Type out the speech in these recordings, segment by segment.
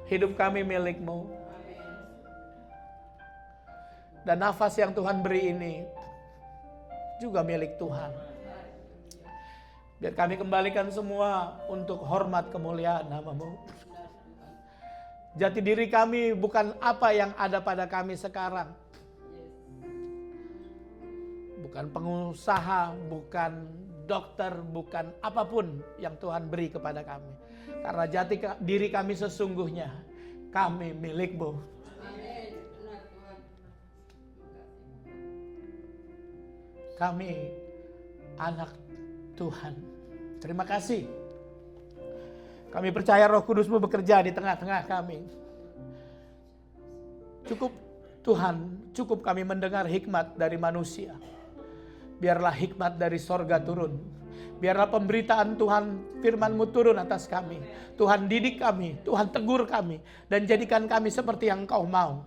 Hidup kami milik-Mu. Dan nafas yang Tuhan beri ini juga milik Tuhan. Biar kami kembalikan semua untuk hormat kemuliaan nama-Mu. Jati diri kami bukan apa yang ada pada kami sekarang. Bukan pengusaha, bukan dokter, bukan apapun yang Tuhan beri kepada kami. Karena jati diri kami sesungguhnya, kami milik-Mu. Kami anak Tuhan. Terima kasih. Kami percaya Roh Kudus-Mu bekerja di tengah-tengah kami. Cukup Tuhan, cukup kami mendengar hikmat dari manusia. Biarlah hikmat dari sorga turun. Biarlah pemberitaan Tuhan, firman-Mu turun atas kami. Tuhan didik kami, Tuhan tegur kami. Dan jadikan kami seperti yang Engkau mau.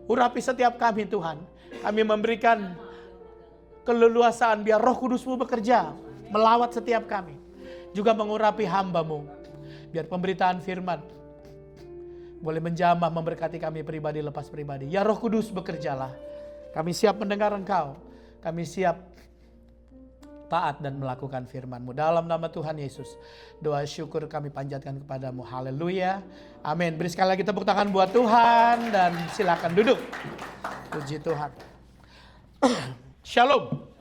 Urapi setiap kami Tuhan. Kami memberikan keleluasaan biar Roh Kudus-Mu bekerja. Melawat setiap kami. Juga mengurapi hamba-Mu. Biar pemberitaan firman boleh menjamah memberkati kami pribadi lepas pribadi. Ya Roh Kudus bekerjalah. Kami siap mendengar Engkau. Kami siap taat dan melakukan firman-Mu. Dalam nama Tuhan Yesus. Doa syukur kami panjatkan kepadamu. Haleluya. Amin. Beri sekali lagi tepuk tangan buat Tuhan. Dan silakan duduk. Puji Tuhan. Shalom.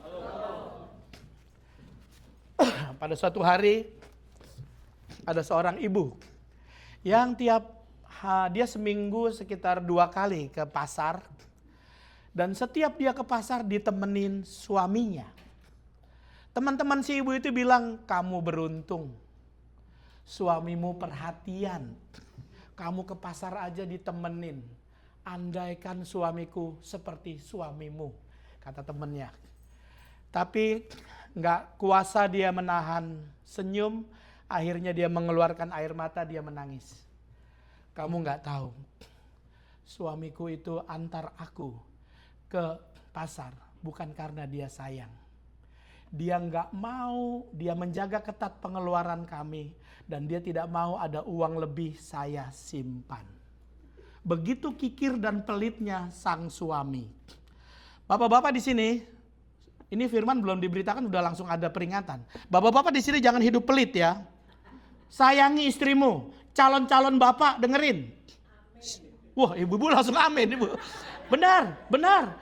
Pada suatu hari ada seorang ibu yang dia seminggu sekitar 2 kali ke pasar, dan setiap dia ke pasar ditemenin suaminya. Teman-teman si ibu itu bilang, kamu beruntung, suamimu perhatian, kamu ke pasar aja ditemenin. Andaikan suamiku seperti suamimu, kata temennya. Tapi gak kuasa dia menahan senyum, akhirnya dia mengeluarkan air mata, dia menangis. Kamu gak tahu, suamiku itu antar aku ke pasar bukan karena dia sayang. Dia gak mau, dia menjaga ketat pengeluaran kami, dan dia tidak mau ada uang lebih saya simpan. Begitu kikir dan pelitnya sang suami. Bapak-bapak di sini, ini firman belum diberitakan udah langsung ada peringatan. Bapak-bapak di sini jangan hidup pelit ya. Sayangi istrimu. Calon-calon bapak dengerin. Wah, ibu-ibu langsung amin, ibu. Benar, benar.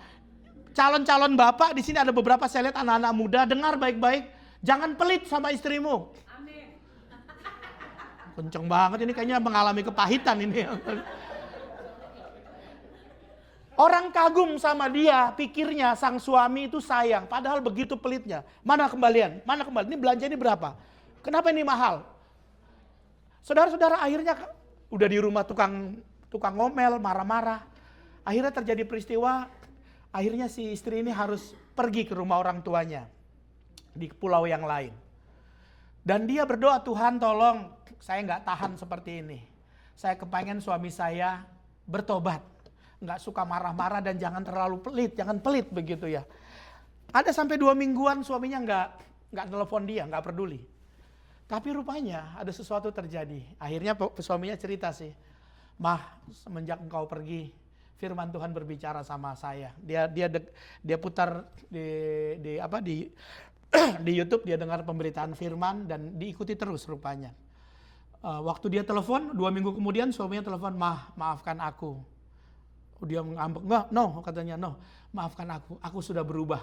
Calon-calon bapak di sini ada beberapa, saya lihat anak-anak muda, dengar baik-baik. Jangan pelit sama istrimu. Amin. Kenceng banget ini, kayaknya mengalami kepahitan ini. Orang kagum sama dia, pikirnya sang suami itu sayang. Padahal begitu pelitnya. Mana kembalian? Mana kembali? Ini belanja ini berapa? Kenapa ini mahal? Saudara-saudara, akhirnya udah di rumah tukang ngomel, marah-marah. Akhirnya terjadi peristiwa, akhirnya si istri ini harus pergi ke rumah orang tuanya di pulau yang lain. Dan dia berdoa, Tuhan tolong saya gak tahan seperti ini. Saya kepengen suami saya bertobat. Gak suka marah-marah dan jangan terlalu pelit, jangan pelit begitu ya. Ada sampai 2 mingguan suaminya gak telepon dia, gak peduli. Tapi rupanya ada sesuatu terjadi. Akhirnya suaminya cerita sih, Mah, semenjak engkau pergi, firman Tuhan berbicara sama saya. Dia putar di YouTube, dia dengar pemberitaan firman dan diikuti terus rupanya. Waktu dia telepon, 2 minggu kemudian suaminya telepon, Mah, maafkan aku. Dia ngambek, no, katanya no, maafkan aku sudah berubah.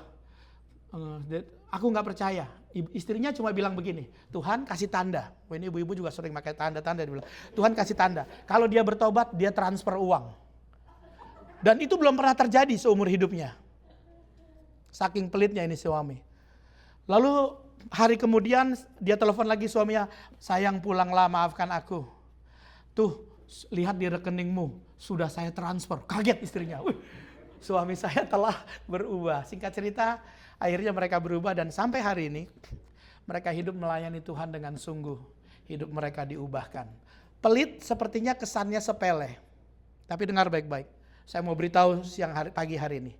Aku gak percaya. Istrinya cuma bilang begini, Tuhan kasih tanda. Ini ibu-ibu juga sering pakai tanda-tanda. Dia bilang, Tuhan kasih tanda. Kalau dia bertobat, dia transfer uang. Dan itu belum pernah terjadi seumur hidupnya. Saking pelitnya ini suami. Lalu hari kemudian dia telepon lagi suaminya, sayang pulanglah, maafkan aku. Tuh, lihat di rekeningmu, sudah saya transfer. Kaget istrinya. Suami saya telah berubah. Singkat cerita, akhirnya mereka berubah dan sampai hari ini mereka hidup melayani Tuhan dengan sungguh. Hidup mereka diubahkan. Pelit sepertinya kesannya sepele. Tapi dengar baik-baik. Saya mau beritahu pagi hari ini.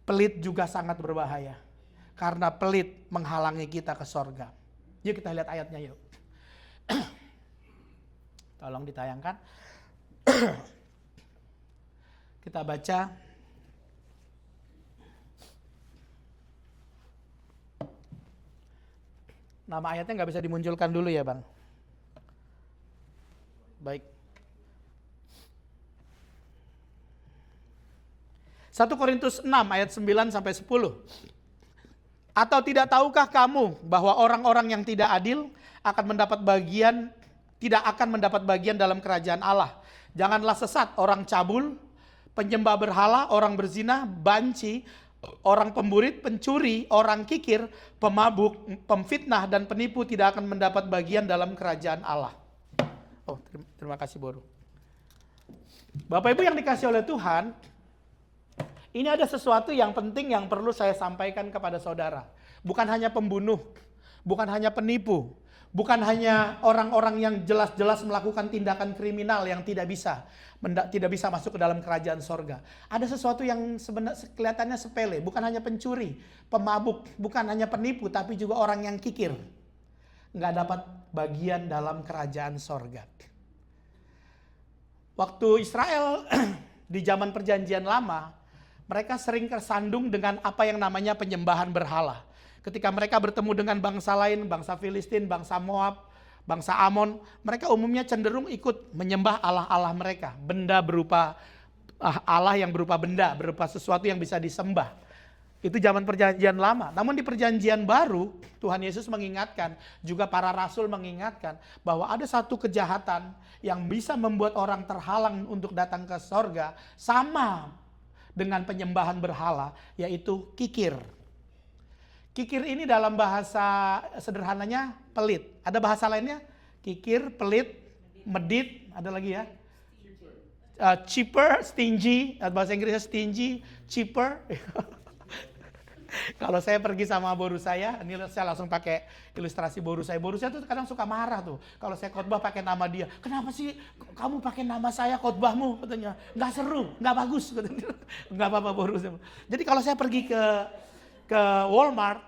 Pelit juga sangat berbahaya. Karena pelit menghalangi kita ke sorga. Yuk kita lihat ayatnya yuk. Tolong ditayangkan. Kita baca. Nama ayatnya nggak bisa dimunculkan dulu ya Bang. Baik. 1 Korintus 6 ayat 9 sampai 10. Atau tidak tahukah kamu bahwa orang-orang yang tidak adil tidak akan mendapat bagian dalam kerajaan Allah. Janganlah sesat orang cabul, penyembah berhala, orang berzina, banci, orang pemburit, pencuri, orang kikir, pemabuk, pemfitnah dan penipu tidak akan mendapat bagian dalam kerajaan Allah. Oh, terima kasih Boru. Bapak Ibu yang dikasih oleh Tuhan, ini ada sesuatu yang penting yang perlu saya sampaikan kepada saudara. Bukan hanya pembunuh, bukan hanya penipu, bukan hanya orang-orang yang jelas-jelas melakukan tindakan kriminal yang tidak bisa masuk ke dalam kerajaan sorga. Ada sesuatu yang sebenarnya kelihatannya sepele, bukan hanya pencuri, pemabuk, bukan hanya penipu, tapi juga orang yang kikir. Nggak dapat bagian dalam kerajaan sorga. Waktu Israel di zaman perjanjian lama, mereka sering tersandung dengan apa yang namanya penyembahan berhala. Ketika mereka bertemu dengan bangsa lain, bangsa Filistin, bangsa Moab, bangsa Amon, mereka umumnya cenderung ikut menyembah Allah-Allah mereka. Benda berupa Allah yang berupa benda, berupa sesuatu yang bisa disembah. Itu zaman perjanjian lama. Namun di perjanjian baru, Tuhan Yesus mengingatkan, juga para rasul mengingatkan, bahwa ada satu kejahatan yang bisa membuat orang terhalang untuk datang ke sorga, sama dengan penyembahan berhala, yaitu kikir. Kikir ini dalam bahasa sederhananya pelit. Ada bahasa lainnya? Kikir, pelit, medit, ada lagi ya? Cheaper, stingy, bahasa Inggrisnya stingy, cheaper. Kalau saya pergi sama boru saya, ini saya langsung pakai ilustrasi boru saya. Boru saya tuh kadang suka marah tuh. Kalau saya khotbah pakai nama dia. Kenapa sih kamu pakai nama saya khotbahmu? Katanya, nggak seru, nggak bagus. Katanya. Nggak apa-apa boru saya. Jadi kalau saya pergi ke Walmart,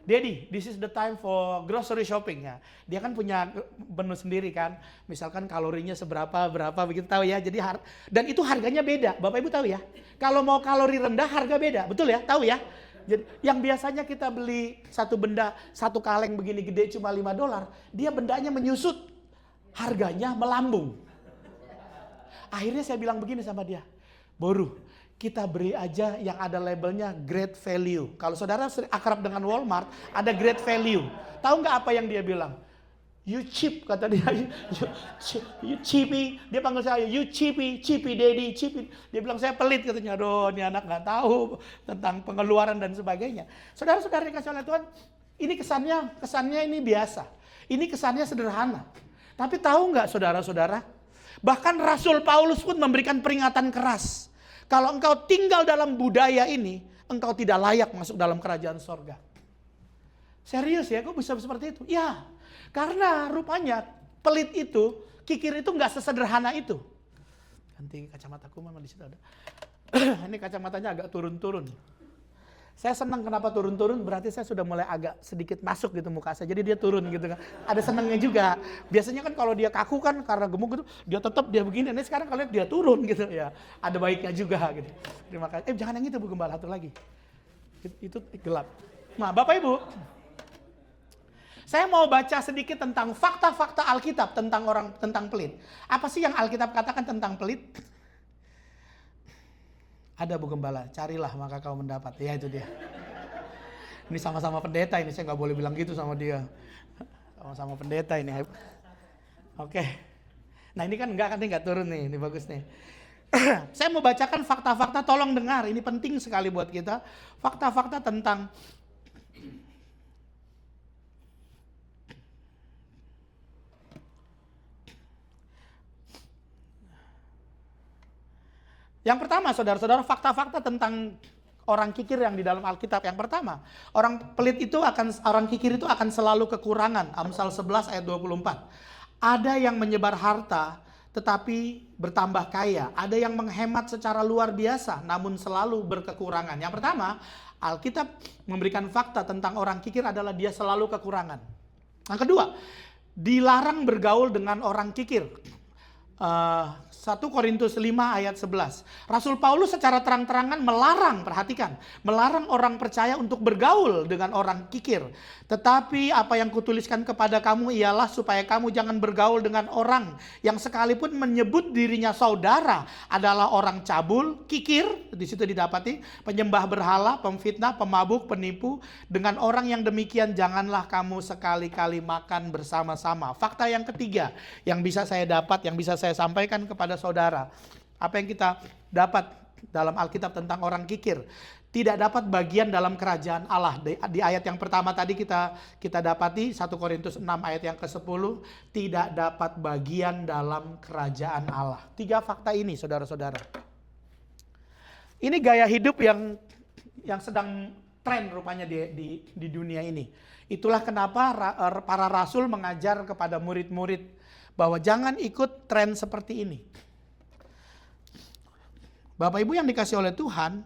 Daddy, this is the time for grocery shopping ya. Dia kan punya menu sendiri kan. Misalkan kalorinya berapa begitu tahu ya. Jadi dan itu harganya beda. Bapak Ibu tahu ya. Kalau mau kalori rendah harga beda. Betul ya? Tahu ya? Jadi, yang biasanya kita beli satu benda, satu kaleng begini gede cuma $5, dia bendanya menyusut, harganya melambung. Akhirnya saya bilang begini sama dia, Boru, kita beri aja yang ada labelnya great value. Kalau saudara akrab dengan Walmart, ada great value. Tahu nggak apa yang dia bilang? You cheap, kata dia. You cheapy. Dia panggil saya, you cheapy daddy, cheapy. Dia bilang saya pelit katanya. Aduh, ini anak nggak tahu tentang pengeluaran dan sebagainya. Saudara-saudara dikasih oleh Tuhan, ini kesannya ini biasa. Ini kesannya sederhana. Tapi tahu nggak saudara-saudara? Bahkan Rasul Paulus pun memberikan peringatan keras. Kalau engkau tinggal dalam budaya ini, engkau tidak layak masuk dalam kerajaan sorga. Serius ya, kok bisa seperti itu? Ya. Karena rupanya pelit itu, kikir itu nggak sesederhana itu. Ganti kacamataku memang di situ ada. Ini kacamatanya agak turun-turun. Saya senang kenapa turun-turun, berarti saya sudah mulai agak sedikit masuk gitu muka saya. Jadi dia turun gitu kan. Ada senangnya juga. Biasanya kan kalau dia kaku kan karena gemuk gitu, dia tetap dia begini. Nah sekarang kalian dia turun gitu ya. Ada baiknya juga gitu. Terima kasih. Jangan yang itu Bu Gembala, satu lagi. Itu gelap. Nah Bapak Ibu, saya mau baca sedikit tentang fakta-fakta Alkitab tentang pelit. Apa sih yang Alkitab katakan tentang pelit? Ada Bu Gembala, carilah maka kau mendapat. Ya itu dia. Ini sama-sama pendeta ini, saya nggak boleh bilang gitu sama dia. Sama-sama pendeta ini. Oke. Nah ini kan nggak turun nih, ini bagus nih. Saya mau bacakan fakta-fakta, tolong dengar. Ini penting sekali buat kita. Fakta-fakta tentang yang pertama, saudara-saudara, fakta-fakta tentang orang kikir yang di dalam Alkitab. Yang pertama, orang kikir itu akan selalu kekurangan. Amsal 11 ayat 24. Ada yang menyebar harta tetapi bertambah kaya. Ada yang menghemat secara luar biasa namun selalu berkekurangan. Yang pertama, Alkitab memberikan fakta tentang orang kikir adalah dia selalu kekurangan. Yang kedua, dilarang bergaul dengan orang kikir. 1 Korintus 5 ayat 11. Rasul Paulus secara terang-terangan melarang, perhatikan, melarang orang percaya untuk bergaul dengan orang kikir. Tetapi apa yang kutuliskan kepada kamu ialah supaya kamu jangan bergaul dengan orang yang sekalipun menyebut dirinya saudara adalah orang cabul, kikir, di situ didapati, penyembah berhala, pemfitnah, pemabuk, penipu. Dengan orang yang demikian janganlah kamu sekali-kali makan bersama-sama. Fakta yang ketiga yang bisa saya dapat, yang bisa saya sampaikan kepada saudara, apa yang kita dapat dalam Alkitab tentang orang kikir, tidak dapat bagian dalam kerajaan Allah. Di ayat yang pertama tadi kita dapati 1 Korintus 6 ayat yang ke-10, tidak dapat bagian dalam kerajaan Allah. 3 fakta ini saudara-saudara. Ini gaya hidup yang sedang tren rupanya di dunia ini. Itulah kenapa para rasul mengajar kepada murid-murid bahwa jangan ikut tren seperti ini. Bapak Ibu yang dikasih oleh Tuhan,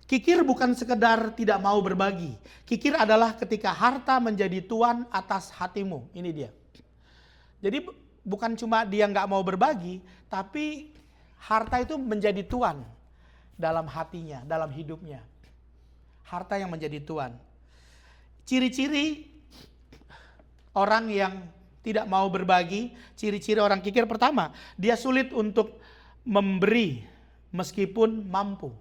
kikir bukan sekedar tidak mau berbagi. Kikir adalah ketika harta menjadi tuan atas hatimu. Ini dia. Jadi bukan cuma dia nggak mau berbagi, tapi harta itu menjadi tuan dalam hatinya, dalam hidupnya. Harta yang menjadi tuan. Ciri-ciri orang yang tidak mau berbagi, ciri-ciri orang kikir pertama, dia sulit untuk memberi meskipun mampu.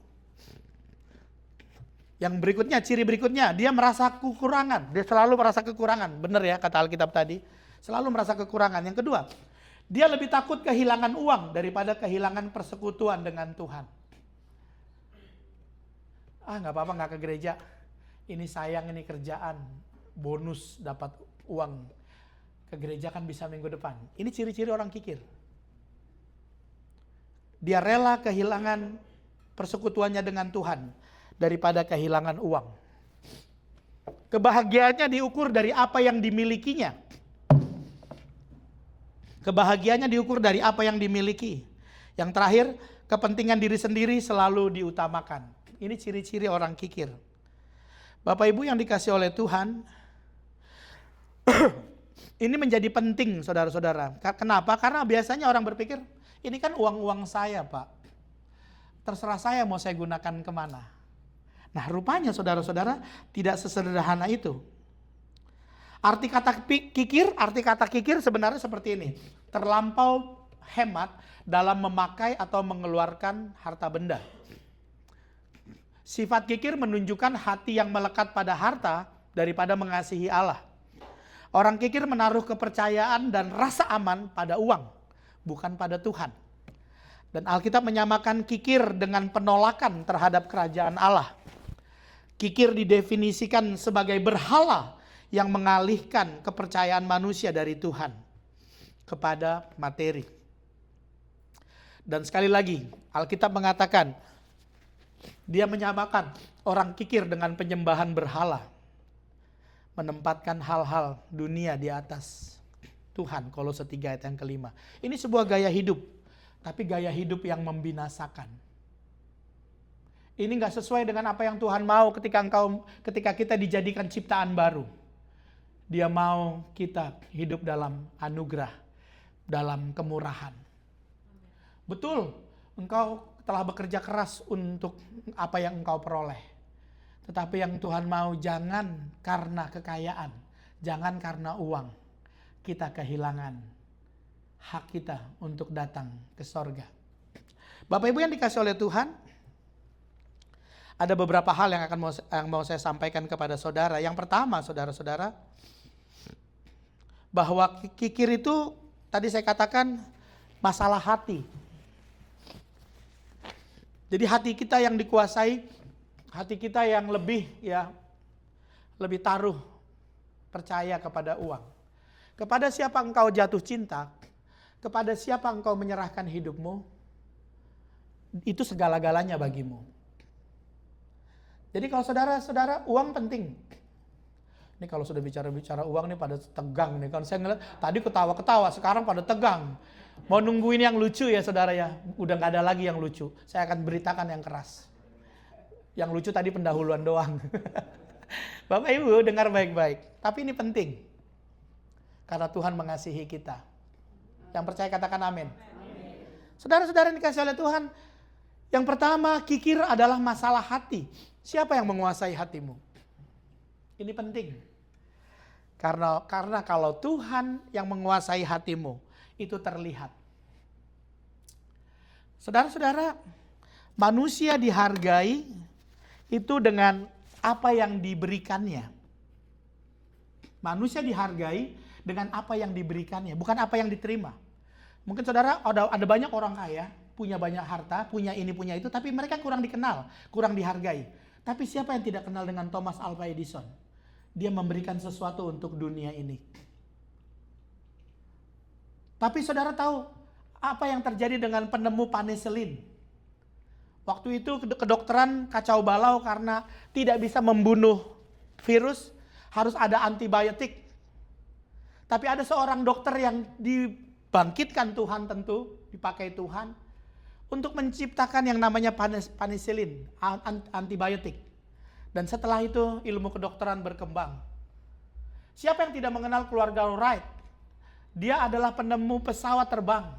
Yang berikutnya, ciri berikutnya, dia merasa kekurangan. Dia selalu merasa kekurangan. Benar ya kata Alkitab tadi. Selalu merasa kekurangan. Yang kedua, dia lebih takut kehilangan uang daripada kehilangan persekutuan dengan Tuhan. Gak apa-apa gak ke gereja. Ini sayang, ini kerjaan. Bonus dapat uang. Ke gereja kan bisa minggu depan. Ini ciri-ciri orang kikir. Dia rela kehilangan persekutuannya dengan Tuhan daripada kehilangan uang. Kebahagiaannya diukur dari apa yang dimilikinya. Kebahagiaannya diukur dari apa yang dimiliki. Yang terakhir, kepentingan diri sendiri selalu diutamakan. Ini ciri-ciri orang kikir. Bapak Ibu yang dikasih oleh Tuhan, ini menjadi penting saudara-saudara. Kenapa? Karena biasanya orang berpikir, ini kan uang-uang saya Pak. Terserah saya mau saya gunakan kemana. Nah rupanya saudara-saudara tidak sesederhana itu. Arti kata kikir sebenarnya seperti ini. Terlampau hemat dalam memakai atau mengeluarkan harta benda. Sifat kikir menunjukkan hati yang melekat pada harta daripada mengasihi Allah. Orang kikir menaruh kepercayaan dan rasa aman pada uang, bukan pada Tuhan. Dan Alkitab menyamakan kikir dengan penolakan terhadap kerajaan Allah. Kikir didefinisikan sebagai berhala yang mengalihkan kepercayaan manusia dari Tuhan kepada materi. Dan sekali lagi, Alkitab mengatakan, dia menyamakan orang kikir dengan penyembahan berhala. Menempatkan hal-hal dunia di atas Tuhan. Kolose 3 ayat yang kelima. Ini sebuah gaya hidup. Tapi gaya hidup yang membinasakan. Ini gak sesuai dengan apa yang Tuhan mau ketika kita dijadikan ciptaan baru. Dia mau kita hidup dalam anugerah. Dalam kemurahan. Betul, engkau telah bekerja keras untuk apa yang engkau peroleh. Tetapi yang Tuhan mau jangan karena kekayaan, jangan karena uang kita kehilangan hak kita untuk datang ke sorga. Bapak Ibu yang dikasih oleh Tuhan, ada beberapa hal yang mau saya sampaikan kepada saudara. Yang pertama saudara-saudara, bahwa kikir itu tadi saya katakan masalah hati. Jadi hati kita yang dikuasai, hati kita yang lebih taruh percaya kepada uang. Kepada siapa engkau jatuh cinta, kepada siapa engkau menyerahkan hidupmu, itu segala-galanya bagimu. Jadi kalau saudara-saudara, uang penting. Ini kalau sudah bicara-bicara uang nih pada tegang nih. Kalau saya ngeliat tadi ketawa-ketawa, sekarang pada tegang. Mau nungguin yang lucu ya saudara ya. Udah gak ada lagi yang lucu. Saya akan beritakan yang keras. Yang lucu tadi pendahuluan doang. Bapak Ibu dengar baik-baik. Tapi ini penting. Karena Tuhan mengasihi kita. Yang percaya katakan amin. Saudara-saudara yang dikasihi oleh Tuhan, yang pertama, kikir adalah masalah hati. Siapa yang menguasai hatimu? Ini penting. Karena kalau Tuhan yang menguasai hatimu, itu terlihat. Saudara-saudara, manusia dihargai itu dengan apa yang diberikannya. Manusia dihargai dengan apa yang diberikannya, bukan apa yang diterima. Mungkin saudara ada banyak orang kaya, punya banyak harta, punya ini, punya itu, tapi mereka kurang dikenal, kurang dihargai. Tapi siapa yang tidak kenal dengan Thomas Alva Edison? Dia memberikan sesuatu untuk dunia ini. Tapi saudara tahu apa yang terjadi dengan penemu penicillin? Waktu itu kedokteran kacau balau karena tidak bisa membunuh virus, harus ada antibiotik. Tapi ada seorang dokter yang dibangkitkan Tuhan, tentu dipakai Tuhan untuk menciptakan yang namanya penicillin, antibiotik. Dan setelah itu ilmu kedokteran berkembang. Siapa yang tidak mengenal keluarga Wright? Dia adalah penemu pesawat terbang.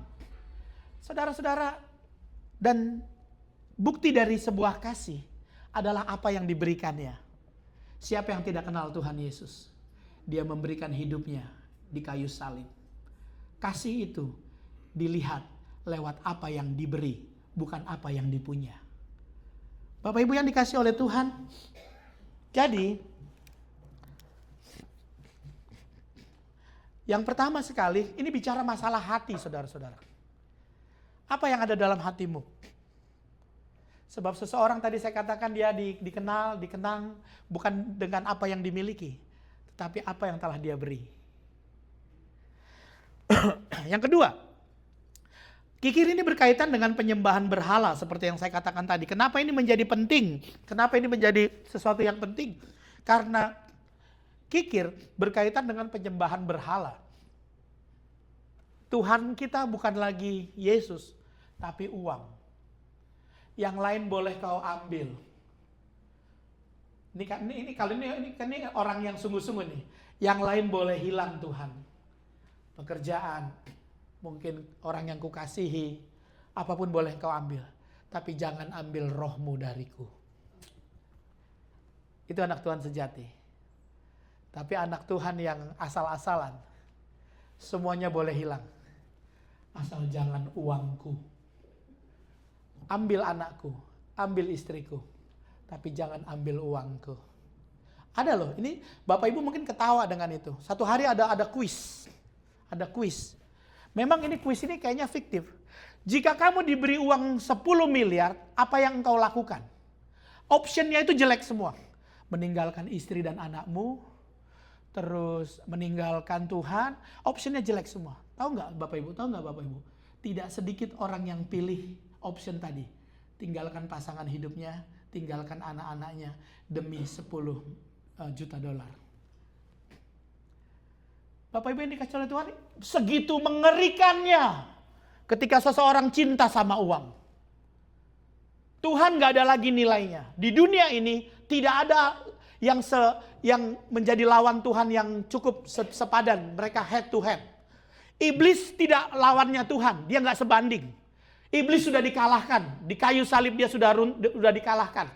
Saudara-saudara, dan bukti dari sebuah kasih adalah apa yang diberikannya. Siapa yang tidak kenal Tuhan Yesus? Dia memberikan hidupnya di kayu salib. Kasih itu dilihat lewat apa yang diberi, bukan apa yang dipunya. Bapak Ibu yang dikasih oleh Tuhan, jadi yang pertama sekali, ini bicara masalah hati, saudara-saudara. Apa yang ada dalam hatimu? Sebab seseorang tadi saya katakan dia dikenal, dikenang, bukan dengan apa yang dimiliki, tetapi apa yang telah dia beri. Yang kedua, kikir ini berkaitan dengan penyembahan berhala seperti yang saya katakan tadi. Kenapa ini menjadi penting? Kenapa ini menjadi sesuatu yang penting? Karena kikir berkaitan dengan penyembahan berhala. Tuhan kita bukan lagi Yesus, tapi uang. Yang lain boleh kau ambil. Ini orang yang sungguh-sungguh nih. Yang lain boleh hilang Tuhan. Pekerjaan, mungkin orang yang kukasihi, apapun boleh kau ambil. Tapi jangan ambil rohmu dariku. Itu anak Tuhan sejati. Tapi anak Tuhan yang asal-asalan, semuanya boleh hilang. Asal jangan uangku. Ambil anakku, ambil istriku, tapi jangan ambil uangku. Ada loh, ini Bapak Ibu mungkin ketawa dengan itu. Satu hari ada kuis. Ada kuis. Memang ini kuis ini kayaknya fiktif. Jika kamu diberi uang 10 miliar, apa yang engkau lakukan? Optionnya itu jelek semua. Meninggalkan istri dan anakmu, terus meninggalkan Tuhan, optionnya jelek semua. Tahu nggak Bapak Ibu? Tahu nggak Bapak Ibu? Tidak sedikit orang yang pilih option tadi. Tinggalkan pasangan hidupnya, tinggalkan anak-anaknya demi 10 juta dolar. Bapak Ibu yang dikasih oleh Tuhan, segitu mengerikannya ketika seseorang cinta sama uang. Tuhan gak ada lagi nilainya. Di dunia ini tidak ada yang menjadi lawan Tuhan yang cukup sepadan. Mereka head to head. Iblis tidak lawannya Tuhan, dia gak sebanding. Iblis sudah dikalahkan, di kayu salib dia sudah dikalahkan.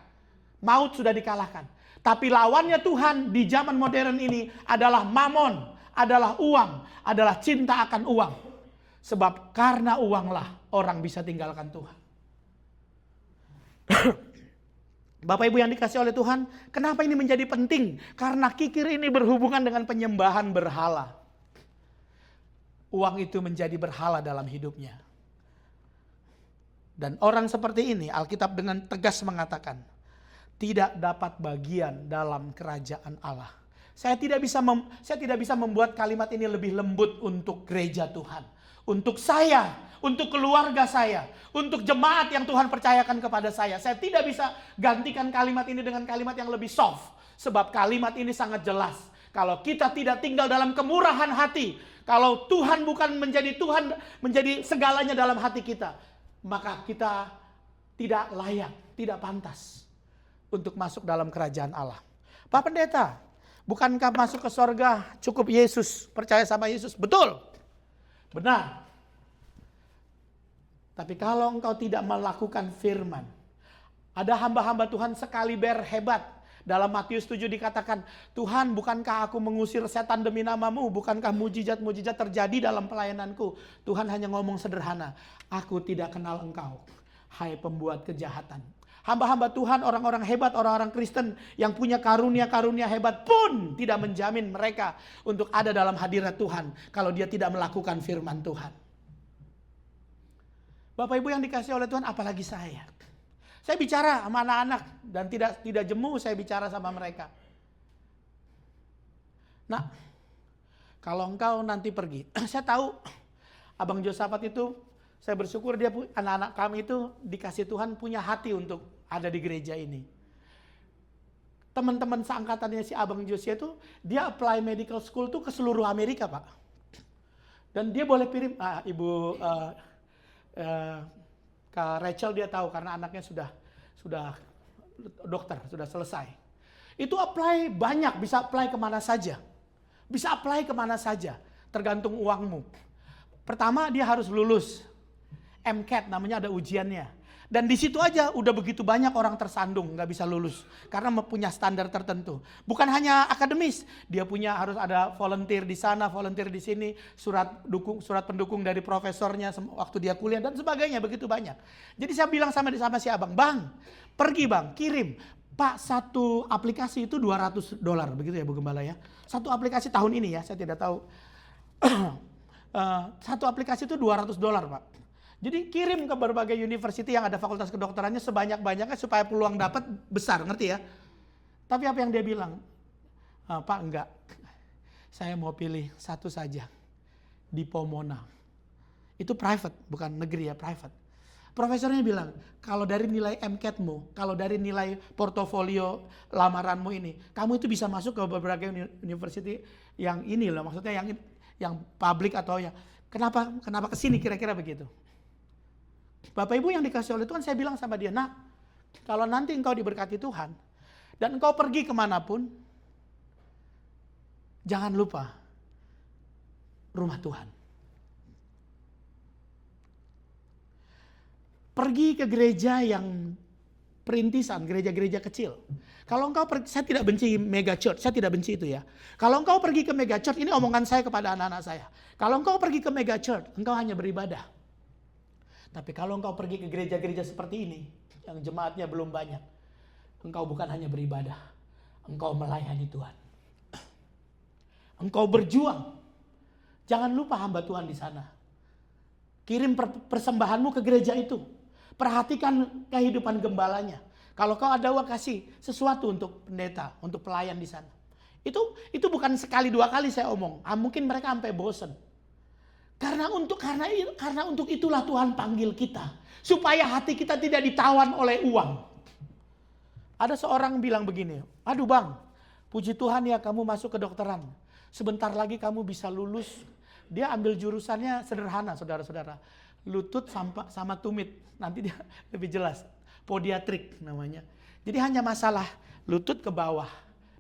Maut sudah dikalahkan. Tapi lawannya Tuhan di zaman modern ini adalah mamon. Adalah uang, adalah cinta akan uang. Sebab karena uanglah orang bisa tinggalkan Tuhan. Bapak Ibu yang dikasih oleh Tuhan, kenapa ini menjadi penting? Karena kikir ini berhubungan dengan penyembahan berhala. Uang itu menjadi berhala dalam hidupnya. Dan orang seperti ini, Alkitab dengan tegas mengatakan, tidak dapat bagian dalam kerajaan Allah. Saya tidak bisa membuat kalimat ini lebih lembut untuk gereja Tuhan. Untuk saya, untuk keluarga saya, untuk jemaat yang Tuhan percayakan kepada saya. Saya tidak bisa gantikan kalimat ini dengan kalimat yang lebih soft. Sebab kalimat ini sangat jelas. Kalau kita tidak tinggal dalam kemurahan hati, kalau Tuhan bukan menjadi Tuhan, menjadi segalanya dalam hati kita, maka kita tidak layak, tidak pantas untuk masuk dalam kerajaan Allah. Pak Pendeta, Bukankah masuk ke sorga cukup Yesus, percaya sama Yesus? Betul, benar. Tapi kalau engkau tidak melakukan firman, ada hamba-hamba Tuhan sekali hebat. Dalam Matius 7 dikatakan, Tuhan bukankah aku mengusir setan demi namamu? Bukankah mujizat-mujizat terjadi dalam pelayananku? Tuhan hanya ngomong sederhana, aku tidak kenal engkau, hai pembuat kejahatan. Hamba-hamba Tuhan, orang-orang hebat, orang-orang Kristen yang punya karunia-karunia hebat pun tidak menjamin mereka untuk ada dalam hadirat Tuhan kalau dia tidak melakukan firman Tuhan. Bapak Ibu yang dikasihi oleh Tuhan, apalagi saya. Saya bicara sama anak-anak dan tidak jemu saya bicara sama mereka. Nah, kalau engkau nanti pergi, saya tahu Abang Josafat itu, saya bersyukur dia anak-anak kami itu dikasih Tuhan punya hati untuk ada di gereja ini. Teman-teman seangkatannya si Abang Josia itu, dia apply medical school tuh ke seluruh Amerika, Pak. Dan dia boleh kirim, Ibu Kak Rachel dia tahu karena anaknya sudah dokter, sudah selesai. Itu apply banyak, bisa apply kemana saja. Bisa apply kemana saja, tergantung uangmu. Pertama dia harus lulus MCAT, namanya ada ujiannya. Dan di situ aja udah begitu banyak orang tersandung nggak bisa lulus karena punya standar tertentu. Bukan hanya akademis, dia harus ada volunteer di sana, volunteer di sini, surat pendukung dari profesornya waktu dia kuliah dan sebagainya, begitu banyak. Jadi saya bilang sama si Abang, Bang, pergi Bang, kirim. Pak, satu aplikasi itu $200 begitu ya Bu Gembala ya. Satu aplikasi tahun ini ya, saya tidak tahu. Satu aplikasi itu $200 Pak. Jadi kirim ke berbagai university yang ada fakultas kedokterannya sebanyak-banyaknya supaya peluang dapat besar, ngerti ya? Tapi apa yang dia bilang? Pak enggak, saya mau pilih satu saja di Pomona. Itu private, bukan negeri ya, private. Profesornya bilang, kalau dari nilai MCAT-mu, kalau dari nilai portofolio lamaranmu ini, kamu itu bisa masuk ke berbagai university yang ini loh, maksudnya yang publik atau yang kenapa kesini kira-kira begitu. Bapak Ibu yang dikasih oleh Tuhan, saya bilang sama dia, nak, kalau nanti engkau diberkati Tuhan, dan engkau pergi kemanapun, jangan lupa rumah Tuhan. Pergi ke gereja yang perintisan, gereja-gereja kecil. Kalau engkau saya tidak benci mega church, saya tidak benci itu ya. Kalau engkau pergi ke mega church, ini omongan saya kepada anak-anak saya. Kalau engkau pergi ke mega church, engkau hanya beribadah. Tapi kalau engkau pergi ke gereja-gereja seperti ini, yang jemaatnya belum banyak, engkau bukan hanya beribadah, engkau melayani Tuhan. Engkau berjuang. Jangan lupa hamba Tuhan di sana. Kirim persembahanmu ke gereja itu. Perhatikan kehidupan gembalanya. Kalau kau ada uang, kasih sesuatu untuk pendeta, untuk pelayan di sana. Itu bukan sekali dua kali saya omong. Mungkin mereka sampai bosen. Karena untuk itulah Tuhan panggil kita. Supaya hati kita tidak ditawan oleh uang. Ada seorang bilang begini, aduh Bang, puji Tuhan ya kamu masuk kedokteran. Sebentar lagi kamu bisa lulus. Dia ambil jurusannya sederhana saudara-saudara. Lutut sama tumit. Nanti dia lebih jelas. Podiatrik namanya. Jadi hanya masalah lutut ke bawah.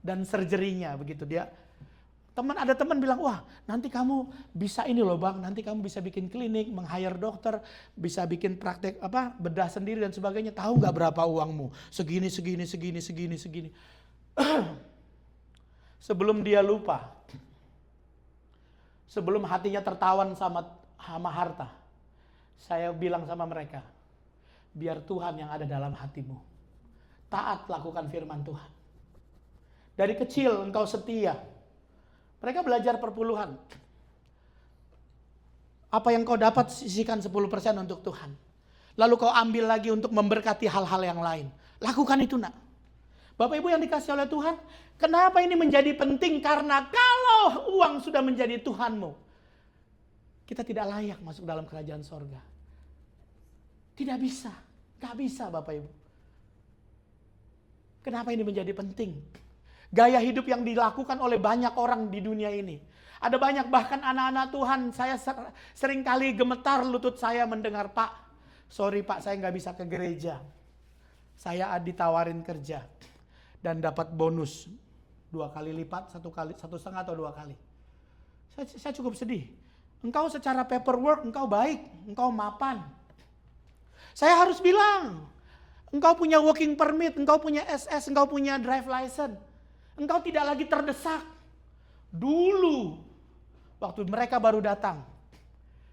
Dan surgery-nya begitu dia. Ada teman bilang, wah nanti kamu bisa ini loh Bang, nanti kamu bisa bikin klinik, meng-hire dokter, bisa bikin praktek bedah sendiri dan sebagainya. Tahu nggak berapa uangmu? Segini. Sebelum dia lupa, sebelum hatinya tertawan sama harta, saya bilang sama mereka, biar Tuhan yang ada dalam hatimu. Taat lakukan firman Tuhan. Dari kecil engkau setia. Mereka belajar perpuluhan. Apa yang kau dapat sisihkan 10% untuk Tuhan. Lalu kau ambil lagi untuk memberkati hal-hal yang lain. Lakukan itu nak. Bapak Ibu yang dikasih oleh Tuhan. Kenapa ini menjadi penting? Karena kalau uang sudah menjadi Tuhanmu. Kita tidak layak masuk dalam kerajaan sorga. Tidak bisa. Gak bisa Bapak Ibu. Kenapa ini menjadi penting? Gaya hidup yang dilakukan oleh banyak orang di dunia ini. Ada banyak bahkan anak-anak Tuhan. Saya sering kali gemetar lutut saya mendengar, Pak, sorry Pak, saya nggak bisa ke gereja. Saya ditawarin kerja dan dapat bonus 2 kali lipat, 1,5 atau 2 kali. Saya cukup sedih. Engkau secara paperwork, engkau baik, engkau mapan. Saya harus bilang, engkau punya working permit, engkau punya SS, engkau punya drive license. Engkau tidak lagi terdesak. Dulu, waktu mereka baru datang,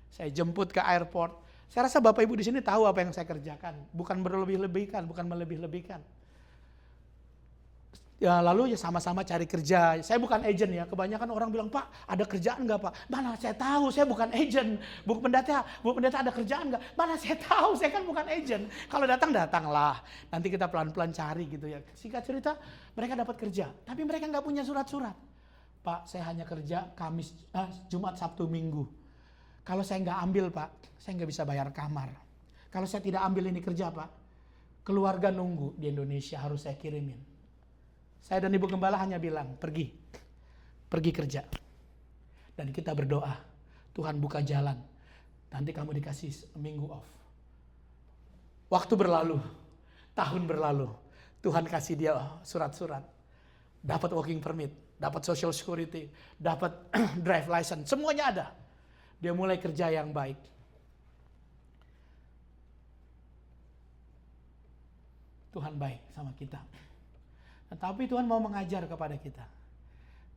saya jemput ke airport. Saya rasa Bapak Ibu di sini tahu apa yang saya kerjakan. Bukan berlebih-lebihkan, bukan melebih-lebihkan. Ya lalu ya sama-sama cari kerja. Saya bukan agent ya. Kebanyakan orang bilang, Pak ada kerjaan nggak Pak? Mana saya tahu, saya bukan agent. Bu pendeta ada kerjaan nggak? Mana saya tahu, saya kan bukan agent. Kalau datanglah. Nanti kita pelan-pelan cari gitu ya. Singkat cerita, mereka dapat kerja. Tapi mereka nggak punya surat-surat. Pak, saya hanya kerja Jumat, Sabtu, Minggu. Kalau saya nggak ambil Pak, saya nggak bisa bayar kamar. Kalau saya tidak ambil ini kerja Pak, keluarga nunggu di Indonesia harus saya kirimin. Saya dan Ibu Gembala hanya bilang, pergi kerja. Dan kita berdoa, Tuhan buka jalan. Nanti kamu dikasih minggu off. Waktu berlalu, tahun berlalu. Tuhan kasih dia surat-surat. Dapat working permit, dapat social security, dapat drive license, semuanya ada. Dia mulai kerja yang baik. Tuhan baik sama kita. Tetapi Tuhan mau mengajar kepada kita.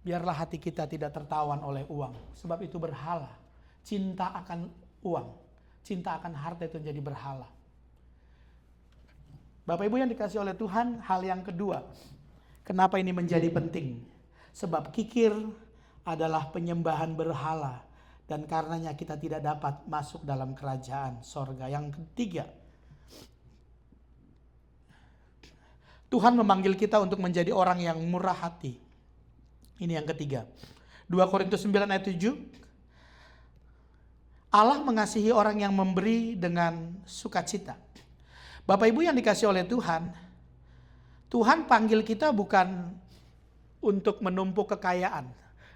Biarlah hati kita tidak tertawan oleh uang. Sebab itu berhala. Cinta akan uang. Cinta akan harta itu jadi berhala. Bapak Ibu yang dikasih oleh Tuhan, hal yang kedua. Kenapa ini menjadi penting? Sebab kikir adalah penyembahan berhala. Dan karenanya kita tidak dapat masuk dalam kerajaan sorga. Yang ketiga, Tuhan memanggil kita untuk menjadi orang yang murah hati. Ini yang ketiga. 2 Korintus 9 ayat 7. Allah mengasihi orang yang memberi dengan sukacita. Bapak Ibu yang dikasih oleh Tuhan, Tuhan panggil kita bukan untuk menumpuk kekayaan.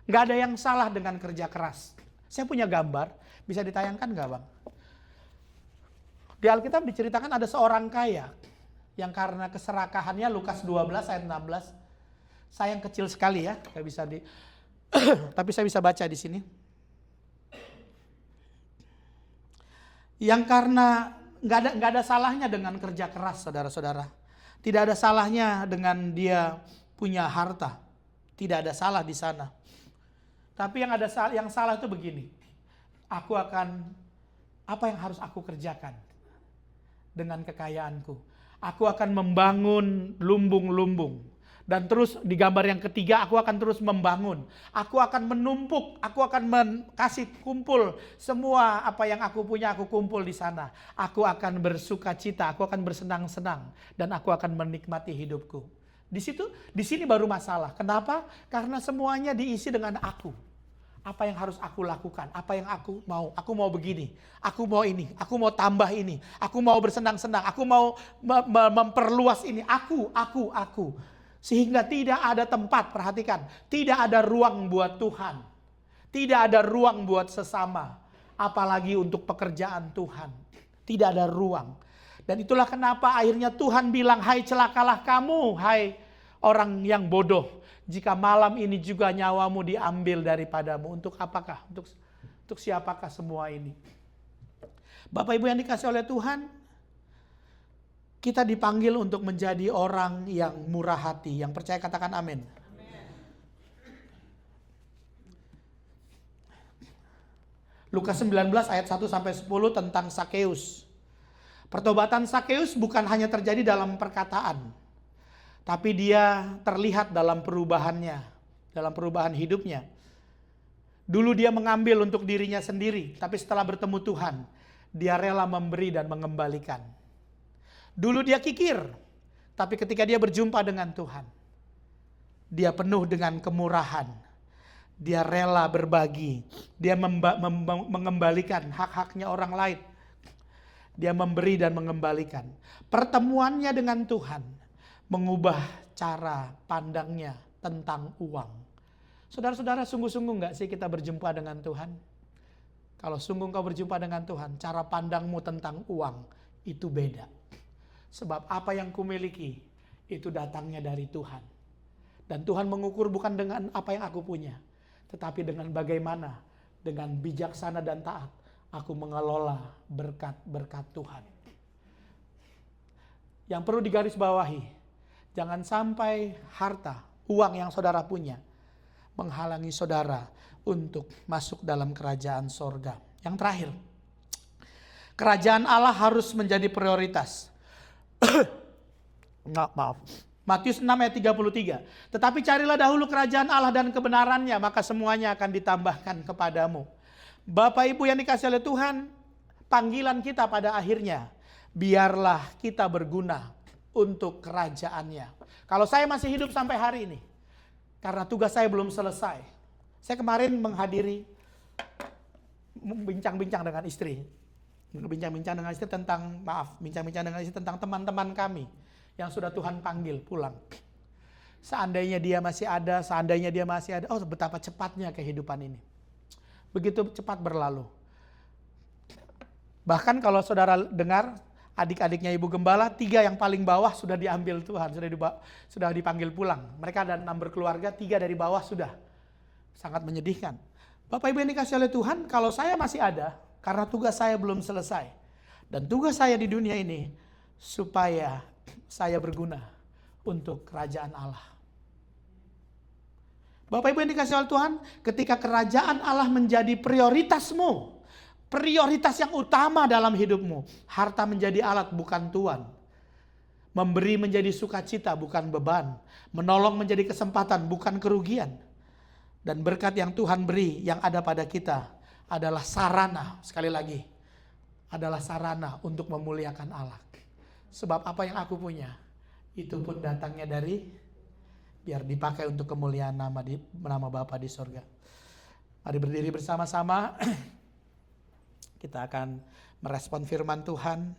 Nggak ada yang salah dengan kerja keras. Saya punya gambar, bisa ditayangkan nggak Bang? Di Alkitab diceritakan ada seorang kaya yang karena keserakahannya, Lukas 12 ayat 16. Sayang kecil sekali ya, nggak bisa tapi saya bisa baca di sini. Yang karena nggak ada salahnya dengan kerja keras, saudara-saudara. Tidak ada salahnya dengan dia punya harta. Tidak ada salah di sana. Tapi yang salah itu begini. Apa yang harus aku kerjakan dengan kekayaanku? Aku akan membangun lumbung-lumbung. Dan terus di gambar yang ketiga, aku akan terus membangun. Aku akan menumpuk, aku akan kasih kumpul semua apa yang aku punya, aku kumpul di sana. Aku akan bersuka cita, aku akan bersenang-senang. Dan aku akan menikmati hidupku. Di sini baru masalah. Kenapa? Karena semuanya diisi dengan aku. Apa yang harus aku lakukan? Apa yang aku mau? Aku mau begini. Aku mau ini. Aku mau tambah ini. Aku mau bersenang-senang. Aku mau memperluas ini. Aku. Sehingga tidak ada tempat, perhatikan. Tidak ada ruang buat Tuhan. Tidak ada ruang buat sesama. Apalagi untuk pekerjaan Tuhan. Tidak ada ruang. Dan itulah kenapa akhirnya Tuhan bilang, hai celakalah kamu, hai orang yang bodoh. Jika malam ini juga nyawamu diambil daripadamu. Untuk apakah? Untuk siapakah semua ini? Bapak Ibu yang dikasih oleh Tuhan, kita dipanggil untuk menjadi orang yang murah hati. Yang percaya katakan amin. Lukas 19 ayat 1-10 tentang Sakeus. Pertobatan Sakeus bukan hanya terjadi dalam perkataan. Tapi dia terlihat dalam perubahannya, dalam perubahan hidupnya. Dulu dia mengambil untuk dirinya sendiri, tapi setelah bertemu Tuhan, dia rela memberi dan mengembalikan. Dulu dia kikir, tapi ketika dia berjumpa dengan Tuhan, dia penuh dengan kemurahan. Dia rela berbagi, dia mengembalikan hak-haknya orang lain. Dia memberi dan mengembalikan. Pertemuannya dengan Tuhan mengubah cara pandangnya tentang uang. Saudara-saudara, sungguh-sungguh gak sih kita berjumpa dengan Tuhan? Kalau sungguh kau berjumpa dengan Tuhan, cara pandangmu tentang uang itu beda. Sebab apa yang kumiliki itu datangnya dari Tuhan. Dan Tuhan mengukur bukan dengan apa yang aku punya, tetapi dengan bagaimana, dengan bijaksana dan taat, aku mengelola berkat-berkat Tuhan. Yang perlu digarisbawahi, jangan sampai harta, uang yang saudara punya, menghalangi saudara untuk masuk dalam kerajaan sorga. Yang terakhir, kerajaan Allah harus menjadi prioritas. Maaf. Matius 6 ayat 33. Tetapi carilah dahulu kerajaan Allah dan kebenarannya, maka semuanya akan ditambahkan kepadamu. Bapak Ibu yang dikasihi oleh Tuhan, panggilan kita pada akhirnya, biarlah kita berguna untuk kerajaannya. Kalau saya masih hidup sampai hari ini, karena tugas saya belum selesai. Saya kemarin menghadiri, bincang-bincang dengan istri. Bincang-bincang dengan istri tentang teman-teman kami yang sudah Tuhan panggil pulang. Seandainya dia masih ada, oh betapa cepatnya kehidupan ini. Begitu cepat berlalu. Bahkan kalau saudara dengar, adik-adiknya Ibu Gembala, 3 yang paling bawah sudah diambil Tuhan, sudah dipanggil pulang. Mereka ada 6 berkeluarga, 3 dari bawah sudah. Sangat menyedihkan. Bapak Ibu yang dikasihi oleh Tuhan, kalau saya masih ada, karena tugas saya belum selesai. Dan tugas saya di dunia ini, supaya saya berguna untuk kerajaan Allah. Bapak Ibu yang dikasihi oleh Tuhan, ketika kerajaan Allah menjadi prioritasmu, prioritas yang utama dalam hidupmu, harta menjadi alat bukan tuan. Memberi menjadi sukacita bukan beban. Menolong menjadi kesempatan bukan kerugian. Dan berkat yang Tuhan beri yang ada pada kita adalah sarana, sekali lagi, adalah sarana untuk memuliakan Allah. Sebab apa yang aku punya, itu pun datangnya dari, biar dipakai untuk kemuliaan nama Bapa di sorga. Mari berdiri bersama-sama. Kita akan merespon firman Tuhan.